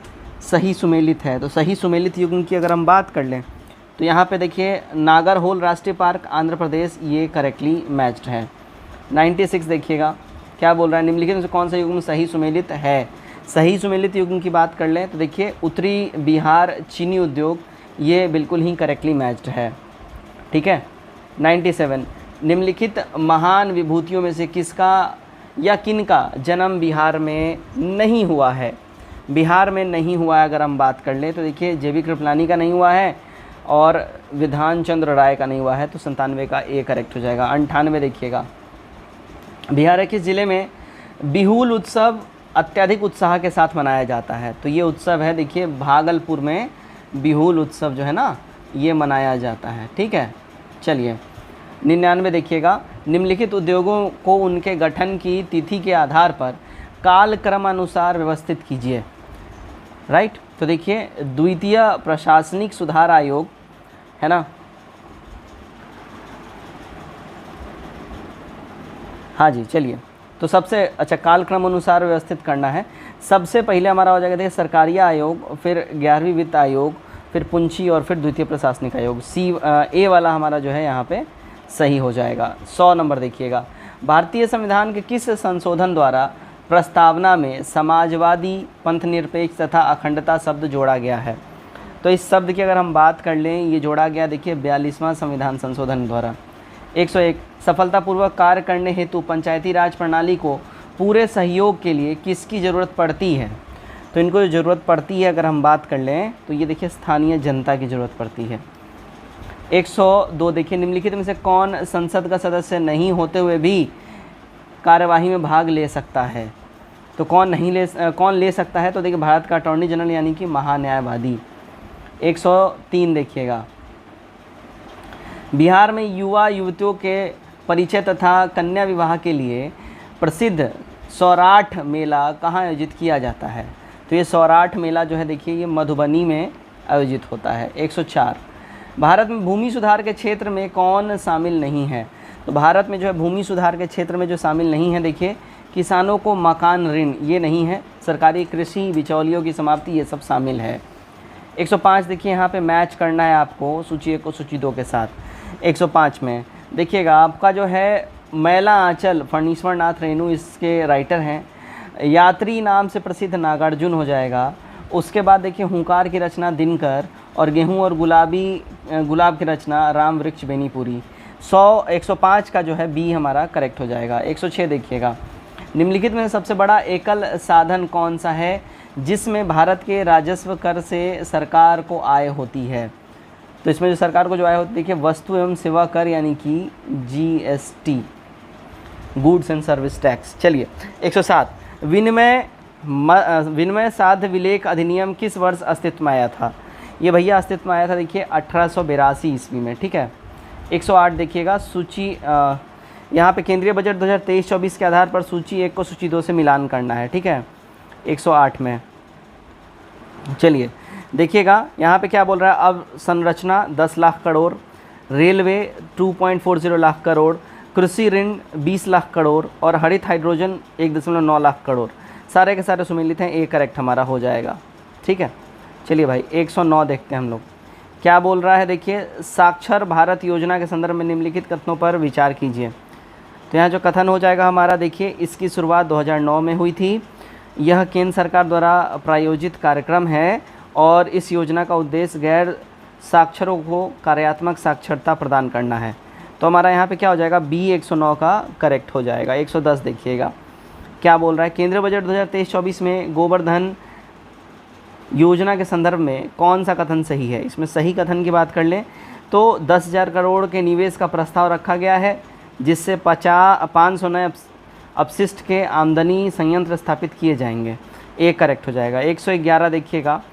सही सुमेलित है? तो सही सुमेलित युग्म की अगर हम बात कर लें तो यहाँ पे देखिए नागरहोल राष्ट्रीय पार्क आंध्र प्रदेश, ये करेक्टली मैच्ड है। 96 देखिएगा क्या बोल रहा है, निम्नलिखित में से कौन सा युग्म सही सुमेलित है? सही सुमेलित युग्म की बात कर लें तो देखिए उत्तरी बिहार चीनी उद्योग, ये बिल्कुल ही करेक्टली मैच्ड है। ठीक है। 97 निम्नलिखित महान विभूतियों में से किसका या किनका जन्म बिहार में नहीं हुआ है? बिहार में नहीं हुआ है अगर हम बात कर लें तो देखिए जेबी कृपलानी का नहीं हुआ है और विधान चंद्र राय का नहीं हुआ है, तो 97 का ए करेक्ट हो जाएगा। 98 देखिएगा बिहार के किस ज़िले में बिहुल उत्सव अत्यधिक उत्साह के साथ मनाया जाता है? तो ये उत्सव है देखिए भागलपुर में बिहुल उत्सव जो है ना ये मनाया जाता है। ठीक है। चलिए 99 देखिएगा निम्नलिखित उद्योगों को उनके गठन की तिथि के आधार पर कालक्रमानुसार व्यवस्थित कीजिए। राइट। तो देखिए द्वितीय प्रशासनिक सुधार आयोग है ना, हाँ जी। चलिए तो सबसे अच्छा कालक्रम अनुसार व्यवस्थित करना है। सबसे पहले हमारा हो जाएगा देखिए सरकारिया आयोग, फिर 11वीं वित्त आयोग, फिर पुंछी और फिर द्वितीय प्रशासनिक आयोग। ए वाला हमारा जो है यहाँ पे सही हो जाएगा। 100 नंबर देखिएगा भारतीय संविधान के किस संशोधन द्वारा प्रस्तावना में समाजवादी, पंथनिरपेक्ष तथा अखंडता शब्द जोड़ा गया है? तो इस शब्द की अगर हम बात कर लें ये जोड़ा गया देखिए 42वां संविधान संशोधन द्वारा। 101 सफलतापूर्वक कार्य करने हेतु पंचायती राज प्रणाली को पूरे सहयोग के लिए किसकी ज़रूरत पड़ती है? तो इनको जो ज़रूरत पड़ती है अगर हम बात कर लें तो ये देखिए स्थानीय जनता की ज़रूरत पड़ती है। 102 देखिए निम्नलिखित में से कौन संसद का सदस्य नहीं होते हुए भी कार्यवाही में भाग ले सकता है? तो कौन ले सकता है? तो देखिए भारत का अटॉर्नी जनरल यानी कि महान्यायवादी। 103 देखिएगा बिहार में युवा युवतियों के परिचय तथा कन्या विवाह के लिए प्रसिद्ध सौराठ मेला कहाँ आयोजित किया जाता है? तो ये सौराठ मेला जो है देखिए ये मधुबनी में आयोजित होता है। 104 भारत में भूमि सुधार के क्षेत्र में कौन शामिल नहीं है? तो भारत में जो है भूमि सुधार के क्षेत्र में जो शामिल नहीं है देखिए किसानों को मकान ऋण ये नहीं है, सरकारी कृषि बिचौलियों की समाप्ति ये सब शामिल है। 105 देखिए यहाँ पे मैच करना है आपको सूची 1 को सूची 2 के साथ। 105 में देखिएगा आपका जो है मैला आंचल फणीश्वर नाथ रेणु इसके राइटर हैं। यात्री नाम से प्रसिद्ध नागार्जुन हो जाएगा। उसके बाद देखिए हुंकार की रचना दिनकर और गेहूं और गुलाब की रचना राम वृक्ष बेनीपुरी। 105 का जो है बी हमारा करेक्ट हो जाएगा। 106 देखिएगा निम्नलिखित में सबसे बड़ा एकल साधन कौन सा है जिसमें भारत के राजस्व कर से सरकार को आय होती है? तो इसमें जो सरकार को जो आय होती है देखिए वस्तु एवं सेवा कर यानी कि GST, goods and service tax. चलिए 107 विनिमय साध्य विलेख अधिनियम किस वर्ष अस्तित्व में आया था? ये भैया अस्तित्व में आया था देखिए 1882 ईस्वी में। ठीक है। 108 देखिएगा सूची यहाँ पे केंद्रीय बजट 2023-24 के आधार पर सूची 1 को सूची 2 से मिलान करना है। ठीक है। 108 में चलिए देखिएगा यहाँ पे क्या बोल रहा है, अब संरचना 10 लाख करोड़, रेलवे 2.40 लाख करोड़, कृषि ऋण 20 लाख करोड़ और हरित हाइड्रोजन 1.9 लाख करोड़, सारे के सारे सुमेलित हैं। ए करेक्ट हमारा हो जाएगा। ठीक है। चलिए भाई 109 देखते हैं हम लोग क्या बोल रहा है। देखिए साक्षर भारत योजना के संदर्भ में निम्नलिखित कथनों पर विचार कीजिए। तो यहाँ जो कथन हो जाएगा हमारा देखिए इसकी शुरुआत 2009 में हुई थी। यह केंद्र सरकार द्वारा प्रायोजित कार्यक्रम है और इस योजना का उद्देश्य गैर साक्षरों को कार्यात्मक साक्षरता प्रदान करना है। तो हमारा यहाँ पे क्या हो जाएगा बी 109 का करेक्ट हो जाएगा। 110 देखिएगा क्या बोल रहा है, केंद्रीय बजट 2023-24 में गोवर्धन योजना के संदर्भ में कौन सा कथन सही है? इसमें सही कथन की बात कर लें तो 10,000 करोड़ के निवेश का प्रस्ताव रखा गया है जिससे 500 नए अपशिष्ट के आमदनी संयंत्र स्थापित किए जाएंगे। ए करेक्ट हो जाएगा। 111 देखिएगा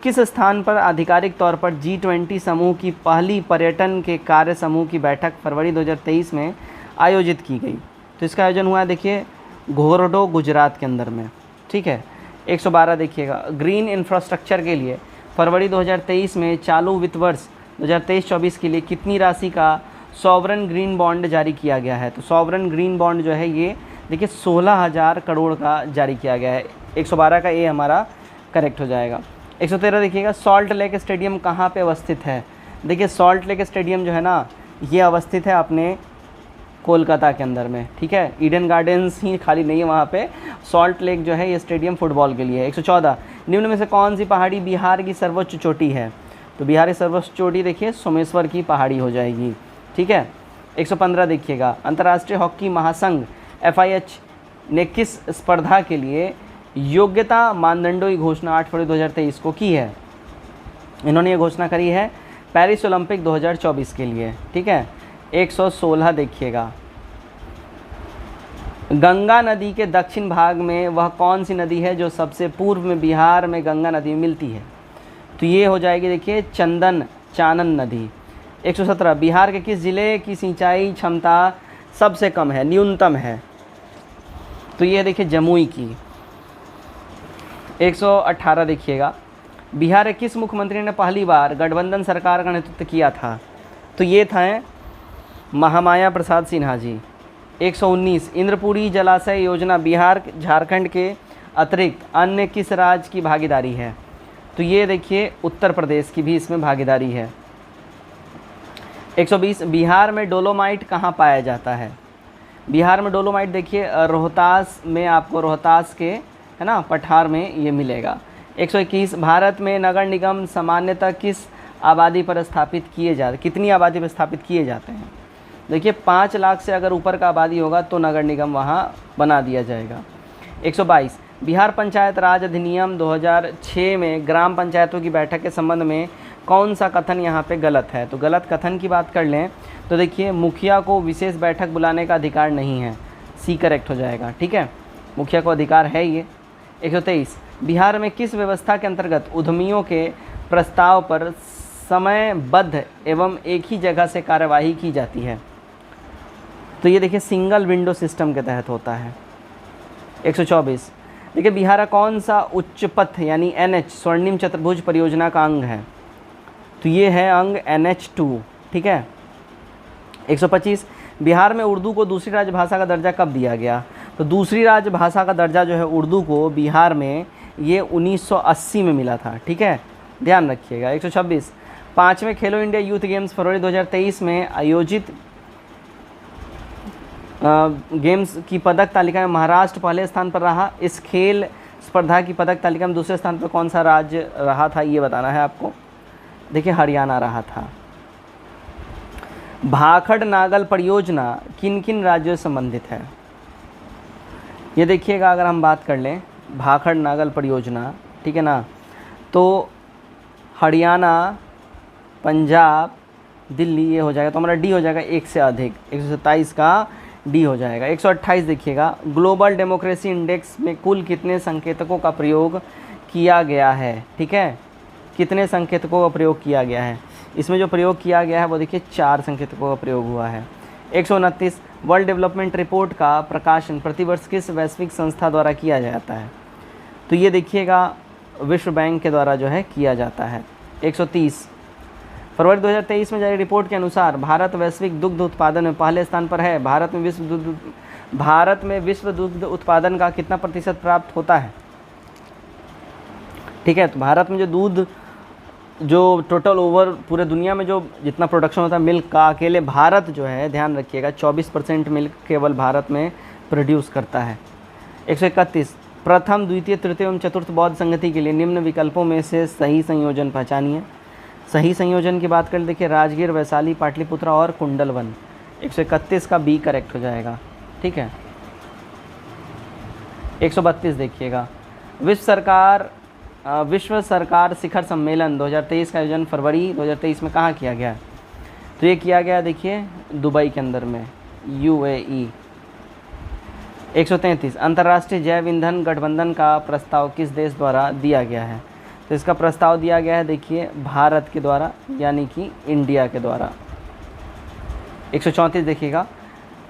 किस स्थान पर आधिकारिक तौर पर G20 समूह की पहली पर्यटन के कार्य समूह की बैठक फरवरी 2023 में आयोजित की गई? तो इसका आयोजन हुआ है देखिए घोरडो गुजरात के अंदर में। ठीक है। 112 देखिएगा ग्रीन इंफ्रास्ट्रक्चर के लिए फरवरी 2023 में चालू वित्त वर्ष 2023-24 के लिए कितनी राशि का सॉवरन ग्रीन बॉन्ड जारी किया गया है? तो सॉवरन ग्रीन बॉन्ड जो है ये देखिए 16,000 करोड़ का जारी किया गया है। 112 का ए हमारा करेक्ट हो जाएगा। 113 देखिएगा, सॉल्ट लेक स्टेडियम कहाँ पे अवस्थित है? देखिए सॉल्ट लेक स्टेडियम जो है ना, ये अवस्थित है अपने कोलकाता के अंदर में, ठीक है। ईडन गार्डन्स ही खाली नहीं है वहाँ पे, सॉल्ट लेक जो है ये स्टेडियम फुटबॉल के लिए है। 114, निम्न में से कौन सी पहाड़ी बिहार की सर्वोच्च चोटी है? तो बिहार की सर्वोच्च चोटी देखिए सोमेश्वर की पहाड़ी हो जाएगी, ठीक है। 115 देखिएगा, अंतर्राष्ट्रीय हॉकी महासंघ FIH ने किस स्पर्धा के लिए योग्यता मानदंडों की घोषणा 8 फरवरी 2023 को की है? इन्होंने ये घोषणा करी है पेरिस ओलंपिक 2024 के लिए, ठीक है। 116 देखिएगा, गंगा नदी के दक्षिण भाग में वह कौन सी नदी है जो सबसे पूर्व में बिहार में गंगा नदी में मिलती है? तो ये हो जाएगी देखिए चानन नदी। 117, बिहार के किस जिले की सिंचाई क्षमता सबसे कम है, न्यूनतम है? तो ये देखिए जमुई की। 118 देखिएगा, बिहार के किस मुख्यमंत्री ने पहली बार गठबंधन सरकार का नेतृत्व किया था? तो ये थे महामाया प्रसाद सिन्हा जी। 119, इंद्रपुरी जलाशय योजना बिहार झारखंड के अतिरिक्त अन्य किस राज्य की भागीदारी है? तो ये देखिए उत्तर प्रदेश की भी इसमें भागीदारी है। 120, बिहार में डोलोमाइट कहाँ पाया जाता है? बिहार में डोलोमाइट देखिए रोहतास में, आपको रोहतास के है ना पठार में ये मिलेगा। 121, भारत में नगर निगम सामान्यतः किस आबादी पर स्थापित किए जाते, कितनी आबादी पर स्थापित किए जाते हैं? देखिए 5 लाख से अगर ऊपर का आबादी होगा तो नगर निगम वहाँ बना दिया जाएगा। 122, बिहार पंचायत राज अधिनियम 2006 में ग्राम पंचायतों की बैठक के संबंध में कौन सा कथन यहाँ पे गलत है? तो गलत कथन की बात कर लें तो देखिए मुखिया को विशेष बैठक बुलाने का अधिकार नहीं है, सी करेक्ट हो जाएगा, ठीक है। मुखिया को अधिकार है ये। 123, बिहार में किस व्यवस्था के अंतर्गत उद्यमियों के प्रस्ताव पर समयबद्ध एवं एक ही जगह से कार्यवाही की जाती है? तो ये देखिए सिंगल विंडो सिस्टम के तहत होता है। 124, देखिए बिहार का कौन सा उच्च पथ यानी NH स्वर्णिम चतुर्भुज परियोजना का अंग है? तो ये है अंग NH2, ठीक है। 125, बिहार में उर्दू को दूसरी राजभाषा का दर्जा कब दिया गया? तो दूसरी राजभाषा का दर्जा जो है उर्दू को बिहार में ये 1980 में मिला था, ठीक है, ध्यान रखिएगा। 126, 5वें खेलो इंडिया यूथ गेम्स फरवरी 2023 में आयोजित गेम्स की पदक तालिका में महाराष्ट्र पहले स्थान पर रहा। इस खेल स्पर्धा की पदक तालिका में दूसरे स्थान पर कौन सा राज्य रहा था, ये बताना है आपको। देखिए हरियाणा रहा था। भाखड़ नागल परियोजना किन किन राज्यों से संबंधित है? ये देखिएगा अगर हम बात कर लें भाखड़ नागल परियोजना, ठीक है ना, तो हरियाणा, पंजाब, दिल्ली ये हो जाएगा, तो हमारा डी हो जाएगा एक से अधिक। 127 का डी हो जाएगा। 128 देखिएगा, ग्लोबल डेमोक्रेसी इंडेक्स में कुल कितने संकेतकों का प्रयोग किया गया है? ठीक है, कितने संकेतकों का प्रयोग किया गया है? इसमें जो प्रयोग किया गया है वो देखिए 4 संकेतकों का प्रयोग हुआ है। 129, वर्ल्ड डेवलपमेंट रिपोर्ट का प्रकाशन प्रतिवर्ष किस वैश्विक संस्था द्वारा किया जाता है? तो ये देखिएगा विश्व बैंक के द्वारा जो है किया जाता है। 130, फरवरी 2023 में जारी रिपोर्ट के अनुसार भारत वैश्विक दुग्ध उत्पादन में पहले स्थान पर है। भारत में विश्व दुग्ध उत्पादन का कितना प्रतिशत प्राप्त होता है? ठीक है, तो भारत में जो दूध जो टोटल ओवर पूरे दुनिया में जो जितना प्रोडक्शन होता है मिल्क का, अकेले भारत जो है ध्यान रखिएगा 24% मिल्क केवल भारत में प्रोड्यूस करता है। 131, प्रथम, द्वितीय, तृतीय एवं चतुर्थ बौद्ध संगति के लिए निम्न विकल्पों में से सही संयोजन पहचानिए। सही संयोजन की बात करें देखिए राजगीर, वैशाली, पाटलिपुत्र और कुंडलवन। 131 का बी करेक्ट हो जाएगा। ठीक है। 132 देखिएगा, विश्व सरकार शिखर सम्मेलन 2023 का आयोजन फरवरी 2023 में कहाँ किया गया? तो ये किया गया देखिए दुबई के अंदर में, UAE। 133, अंतर्राष्ट्रीय जैव ईंधन गठबंधन का प्रस्ताव किस देश द्वारा दिया गया है? तो इसका प्रस्ताव दिया गया है देखिए भारत के द्वारा, यानी कि इंडिया के द्वारा। 134 देखिएगा,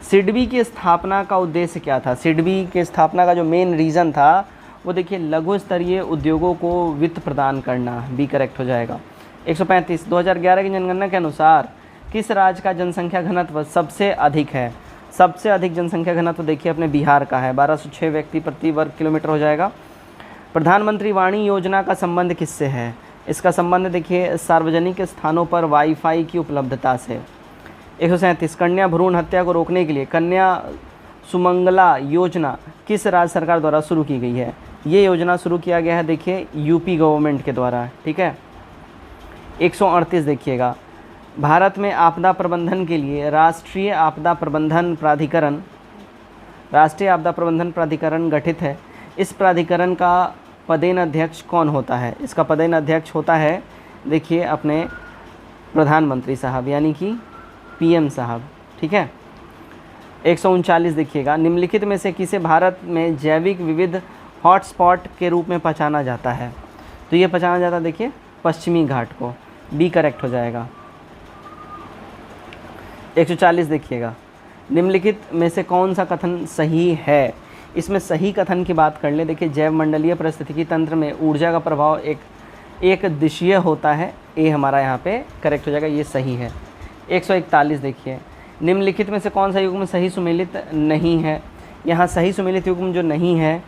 सिडबी की स्थापना का उद्देश्य क्या था? सिडबी के स्थापना का जो मेन रीज़न था वो देखिए लघु स्तरीय उद्योगों को वित्त प्रदान करना, बी करेक्ट हो जाएगा। 135, 2011 की जनगणना के अनुसार किस राज्य का जनसंख्या घनत्व सबसे अधिक है? सबसे अधिक जनसंख्या घनत्व तो देखिए अपने बिहार का है, 1206 व्यक्ति प्रति वर्ग किलोमीटर हो जाएगा। प्रधानमंत्री वाणी योजना का संबंध किससे है? इसका संबंध देखिए सार्वजनिक स्थानों पर वाईफाई की उपलब्धता से। 137 कन्या भ्रूण हत्या को रोकने के लिए कन्या सुमंगला योजना किस राज्य सरकार द्वारा शुरू की गई है? ये योजना शुरू किया गया है देखिए यूपी गवर्नमेंट के द्वारा, ठीक है। 138 देखिएगा, भारत में आपदा प्रबंधन के लिए राष्ट्रीय आपदा प्रबंधन प्राधिकरण गठित है। इस प्राधिकरण का पदेन अध्यक्ष कौन होता है? इसका पदेन अध्यक्ष होता है देखिए अपने प्रधानमंत्री साहब यानी कि पीएम साहब, ठीक है। 139 देखिएगा, निम्नलिखित में से किसे भारत में जैविक विविध हॉटस्पॉट के रूप में पहचाना जाता है? तो ये पहचाना जाता है देखिए पश्चिमी घाट को, बी करेक्ट हो जाएगा। 140 देखिएगा, निम्नलिखित में से कौन सा कथन सही है? इसमें सही कथन की बात कर ले, देखिए जैव मंडलीय पारिस्थितिकी तंत्र में ऊर्जा का प्रभाव एक दिशीय होता है, ए हमारा यहाँ पे करेक्ट हो जाएगा, ये सही है। 141 देखिए, निम्नलिखित में से कौन सा युग्म सही सुमेलित नहीं है? यहाँ सही सुमेलित युग्म जो नहीं है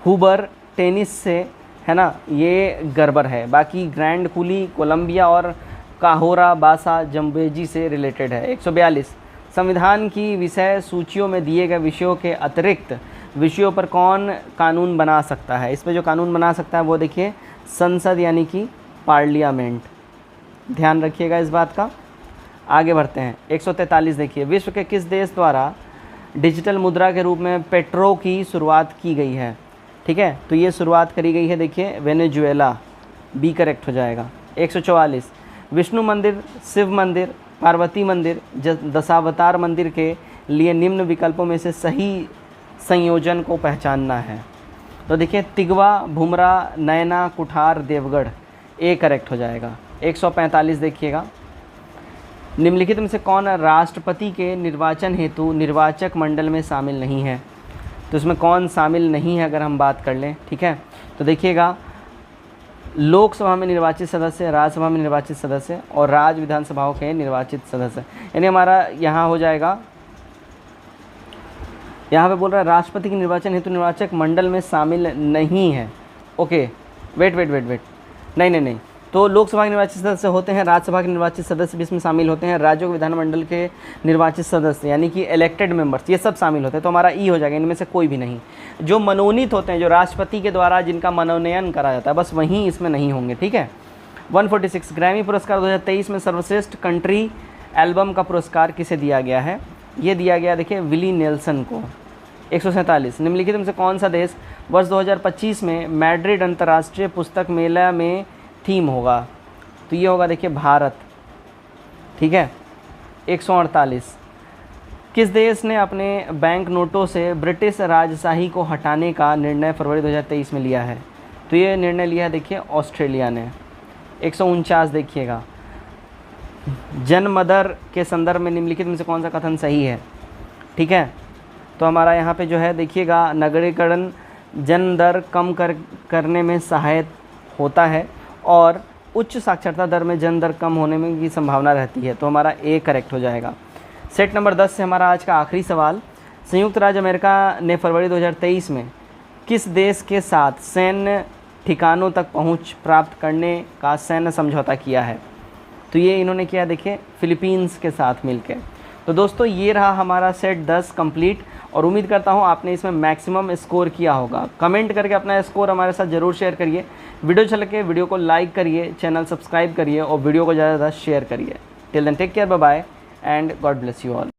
हुबर टेनिस से है ना, ये गड़बड़ है। बाकी ग्रैंड कुली, कोलंबिया और काहोरा बासा जम्बेजी से रिलेटेड है। 142 संविधान की विषय सूचियों में दिए गए विषयों के अतिरिक्त विषयों पर कौन कानून बना सकता है? इस पर जो कानून बना सकता है वो देखिए संसद यानी कि पार्लियामेंट, ध्यान रखिएगा इस बात का। आगे बढ़ते हैं। 143 देखिए, विश्व के किस देश द्वारा डिजिटल मुद्रा के रूप में पेट्रो की शुरुआत की गई है? ठीक है, तो ये शुरुआत करी गई है देखिए वेनेजुएला, बी करेक्ट हो जाएगा। 144 विष्णु मंदिर, शिव मंदिर, पार्वती मंदिर, दशावतार मंदिर के लिए निम्न विकल्पों में से सही संयोजन को पहचानना है। तो देखिए तिगवा, भुमरा, नैना, कुठार, देवगढ़, ए करेक्ट हो जाएगा। 145 देखिएगा, निम्नलिखित में से कौन राष्ट्रपति के निर्वाचन हेतु निर्वाचक मंडल में शामिल नहीं है? तो इसमें कौन शामिल नहीं है अगर हम बात कर लें, ठीक है, तो देखिएगा लोकसभा में निर्वाचित सदस्य, राज्यसभा में निर्वाचित सदस्य और राज्य विधानसभाओं के निर्वाचित सदस्य, यानी हमारा यहाँ हो जाएगा, यहाँ पे बोल रहा है राष्ट्रपति के निर्वाचन हेतु निर्वाचक मंडल में शामिल नहीं है। ओके, वेट, नहीं, तो लोकसभा के निर्वाचित सदस्य होते हैं, राज्यसभा के निर्वाचित सदस्य भी इसमें शामिल होते हैं, राज्यों के विधानमंडल के निर्वाचित सदस्य यानी कि इलेक्टेड मेंबर्स, ये सब शामिल होते हैं। तो हमारा ई हो जाएगा, इनमें से कोई भी नहीं। जो मनोनीत होते हैं, जो राष्ट्रपति के द्वारा जिनका मनोनयन करा जाता है, बस वहीं इसमें नहीं होंगे, ठीक है। 146 ग्रैमी पुरस्कार 2023 में सर्वश्रेष्ठ कंट्री एल्बम का पुरस्कार किसे दिया गया है? ये दिया गया देखिए विली नेल्सन को। 147 निम्नलिखित में से कौन सा देश वर्ष 2025 में मैड्रिड अंतर्राष्ट्रीय पुस्तक मेला में थीम होगा? तो ये होगा देखिए भारत, ठीक है। 148 किस देश ने अपने बैंक नोटों से ब्रिटिश राजशाही को हटाने का निर्णय फरवरी 2023 में लिया है? तो ये निर्णय लिया है देखिए ऑस्ट्रेलिया ने। 149 देखिएगा, जनमदर के संदर्भ में निम्नलिखित में से कौन सा कथन सही है? ठीक है, तो हमारा यहाँ पे जो है देखिएगा नगरीकरण जन दर कम करने में सहायक होता है और उच्च साक्षरता दर में जन दर कम होने में की संभावना रहती है। तो हमारा ए करेक्ट हो जाएगा। सेट नंबर 10 से हमारा आज का आखिरी सवाल, संयुक्त राज्य अमेरिका ने फरवरी 2023 में किस देश के साथ सैन्य ठिकानों तक पहुंच प्राप्त करने का सैन्य समझौता किया है? तो ये इन्होंने किया देखिए फिलीपींस के साथ मिलकर। तो दोस्तों ये रहा हमारा सेट 10 कंप्लीट और उम्मीद करता हूँ आपने इसमें मैक्सिमम स्कोर किया होगा। कमेंट करके अपना स्कोर हमारे साथ ज़रूर शेयर करिए। वीडियो अच्छा लगे वीडियो को लाइक करिए, चैनल सब्सक्राइब करिए और वीडियो को ज़्यादा से ज़्यादा शेयर करिए। Till then take care, bye bye and God bless you all.